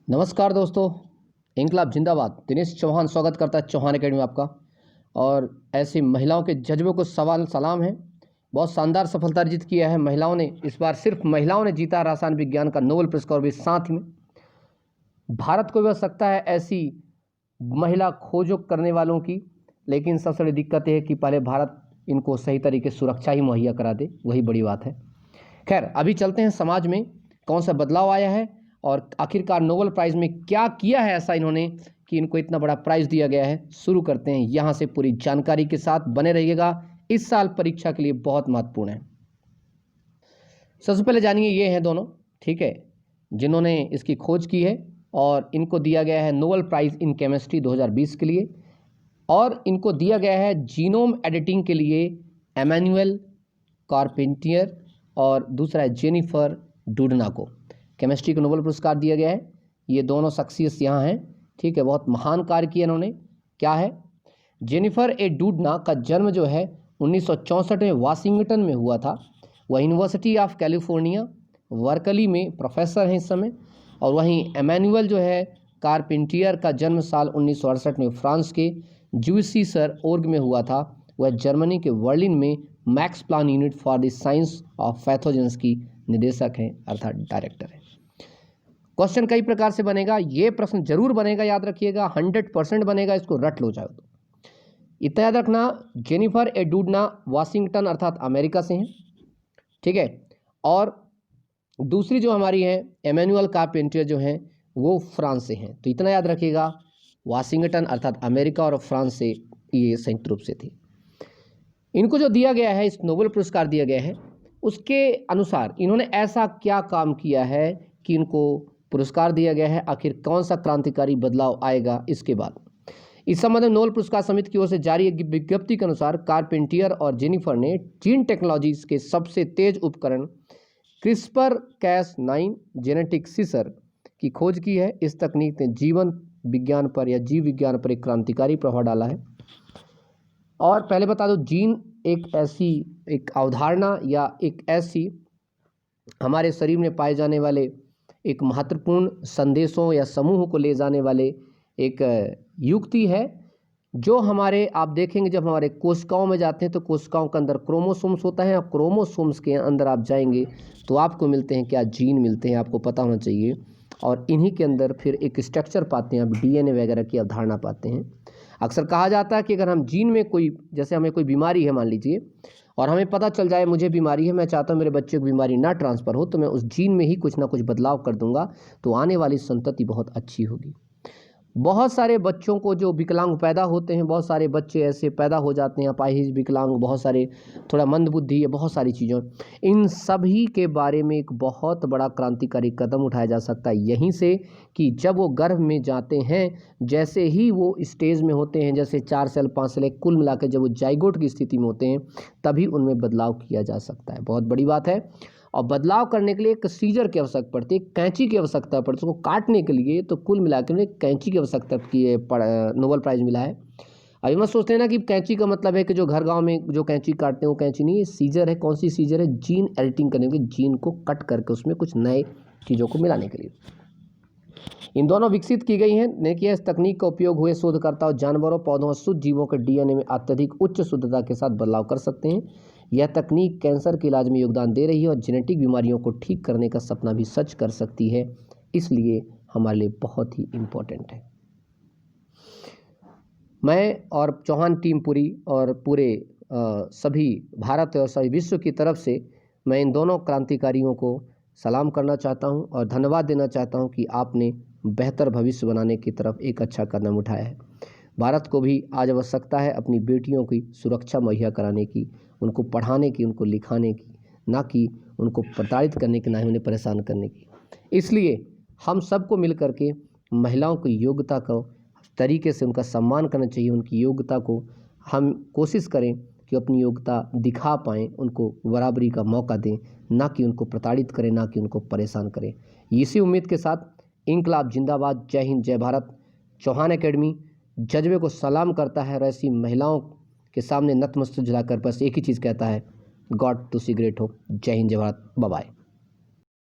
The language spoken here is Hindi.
नमस्कार दोस्तों, इंकलाब जिंदाबाद। दिनेश चौहान स्वागत करता है चौहान एकेडमी में आपका। और ऐसी महिलाओं के जज्बे को सवाल सलाम है। बहुत शानदार सफलता अर्जित किया है महिलाओं ने। इस बार सिर्फ महिलाओं ने जीता रसायन विज्ञान का नोबेल पुरस्कार भी साथ में। भारत को भी आवश्यकता है ऐसी महिला खोजों करने वालों की, लेकिन सबसे बड़ी दिक्कत यह है कि पहले भारत इनको सही तरीके से सुरक्षा ही मुहैया करा दे, वही बड़ी बात है। खैर, अभी चलते हैं समाज में कौन सा बदलाव आया है और आखिरकार नोबेल प्राइज़ में क्या किया है ऐसा इन्होंने कि इनको इतना बड़ा प्राइज़ दिया गया है। शुरू करते हैं यहाँ से, पूरी जानकारी के साथ बने रहिएगा। इस साल परीक्षा के लिए बहुत महत्वपूर्ण है। सबसे पहले जानिए, ये हैं दोनों, ठीक है, जिन्होंने इसकी खोज की है और इनको दिया गया है नोबेल प्राइज़ इन केमिस्ट्री 2020 के लिए। और इनको दिया गया है जीनोम एडिटिंग के लिए एमैनुअल कारपेंटियर और दूसरा है जेनिफर डूडना को केमिस्ट्री का नोबेल पुरस्कार दिया गया है। ये दोनों शख्सियत यहाँ हैं, ठीक है, बहुत महान कार्य किया इन्होंने। क्या है, जेनिफर ए डूडना का जन्म जो है 1964 में वाशिंगटन में हुआ था। वह यूनिवर्सिटी ऑफ कैलिफोर्निया वर्कली में प्रोफेसर हैं इस समय। और वहीं एमैनुअल जो है कारपेंटियर का जन्म साल 1968 में फ्रांस के ज्यूसी सर ओर्ग में हुआ था। वह जर्मनी के बर्लिन में max plan unit for the science of pathogens की निदेशक हैं, अर्थात डायरेक्टर हैं। क्वेश्चन कई प्रकार से बनेगा, ये प्रश्न जरूर बनेगा, याद रखिएगा, 100% बनेगा, इसको रट लो जाओ तो। इतना याद रखना, जेनिफर ए डूडना वाशिंगटन अर्थात अमेरिका से हैं, ठीक है। और दूसरी जो हमारी है एमैनुअल कारपेंटियर जो हैं वो फ्रांस से हैं। तो इतना याद रखिएगा, वाशिंगटन अर्थात अमेरिका और फ्रांस से ये संयुक्त रूप से थी। इनको जो दिया गया है, इस नोबेल पुरस्कार दिया गया है, उसके अनुसार इन्होंने ऐसा क्या काम किया है कि इनको पुरस्कार दिया गया है। आखिर कौन सा क्रांतिकारी बदलाव आएगा इसके बाद। इस संबंध में नोबेल पुरस्कार समिति की ओर से जारी एक विज्ञप्ति के अनुसार कारपेंटियर और जेनिफर ने जीन टेक्नोलॉजीज के सबसे तेज उपकरण क्रिस्पर कैस9 जेनेटिक सीसर की खोज की है। इस तकनीक ने जीवन विज्ञान पर या जीव विज्ञान पर एक क्रांतिकारी प्रभाव डाला है। और पहले बता दो, जीन एक अवधारणा या एक ऐसी हमारे शरीर में पाए जाने वाले एक महत्वपूर्ण संदेशों या समूह को ले जाने वाले एक युक्ति है, जो हमारे, आप देखेंगे जब हमारे कोशिकाओं में जाते हैं तो कोशिकाओं के अंदर क्रोमोसोम्स होता है और क्रोमोसोम्स के अंदर आप जाएंगे तो आपको मिलते हैं क्या, जीन मिलते हैं, आपको पता होना चाहिए। और इन्हीं के अंदर फिर एक स्ट्रक्चर पाते हैं, आप डीएनए वगैरह की अवधारणा पाते हैं। अक्सर कहा जाता है कि अगर हम जीन में कोई, जैसे हमें कोई बीमारी है मान लीजिए, और हमें पता चल जाए मुझे बीमारी है, मैं चाहता हूँ मेरे बच्चे को बीमारी ना ट्रांसफ़र हो, तो मैं उस जीन में ही कुछ ना कुछ बदलाव कर दूंगा, तो आने वाली संतति बहुत अच्छी होगी। बहुत सारे बच्चों को जो विकलांग पैदा होते हैं, बहुत सारे बच्चे ऐसे पैदा हो जाते हैं अपाहिज, विकलांग, बहुत सारे थोड़ा मंदबुद्धि है, बहुत सारी चीज़ों, इन सभी के बारे में एक बहुत बड़ा क्रांतिकारी कदम उठाया जा सकता है यहीं से, कि जब वो गर्भ में जाते हैं, जैसे ही वो स्टेज में होते हैं, जैसे 4 सेल 5 सेल कुल मिलाकर जब वो जाइगोट की स्थिति में होते हैं, तभी उनमें बदलाव किया जा सकता है। बहुत बड़ी बात है। और बदलाव करने के लिए एक सीजर की आवश्यकता पड़ती है, कैंची की आवश्यकता पड़ती है उसको काटने के लिए। तो कुल मिलाकर एक कैंची की आवश्यकता की नोबेल प्राइज़ मिला है। अभी मत सोचते हैं ना कि कैंची का मतलब है कि जो घर गांव में जो कैंची काटते हैं वो कैंची नहीं है, सीजर है। कौन सी सीजर है? जीन एडिटिंग करने के लिए, जीन को कट करके उसमें कुछ नए चीज़ों को मिलाने के लिए। इन दोनों विकसित की गई हैं। देखिए, इस तकनीक का उपयोग हुए शोधकर्ताओं जानवरों, पौधों और शुद्ध जीवों के डीएनए में अत्यधिक उच्च शुद्धता के साथ बदलाव कर सकते हैं। यह तकनीक कैंसर के इलाज में योगदान दे रही है और जेनेटिक बीमारियों को ठीक करने का सपना भी सच कर सकती है। इसलिए हमारे लिए बहुत ही इम्पोर्टेंट है। मैं और चौहान टीम पूरी और पूरे सभी भारत और सभी विश्व की तरफ से मैं इन दोनों क्रांतिकारियों को सलाम करना चाहता हूं और धन्यवाद देना चाहता हूं कि आपने बेहतर भविष्य बनाने की तरफ एक अच्छा कदम उठाया है। भारत को भी आज आवश्यकता है अपनी बेटियों की सुरक्षा मुहैया कराने की, उनको पढ़ाने की, उनको लिखाने की, ना कि उनको प्रताड़ित करने की, ना ही उन्हें परेशान करने की। इसलिए हम सबको मिल करके महिलाओं की योग्यता को तरीके से उनका सम्मान करना चाहिए। उनकी योग्यता को हम कोशिश करें कि अपनी योग्यता दिखा पाएँ, उनको बराबरी का मौका दें, ना कि उनको प्रताड़ित करें, ना कि उनको परेशान करें। इसी उम्मीद के साथ इंकलाब जिंदाबाद, जय हिंद, जय भारत। चौहान एकेडमी जज्बे को सलाम करता है और ऐसी महिलाओं के सामने नतमस्तक झुकाकर बस एक ही चीज़ कहता है, गॉड टू सी ग्रेट हो। जय हिंद, जय भारत, बाय बाय।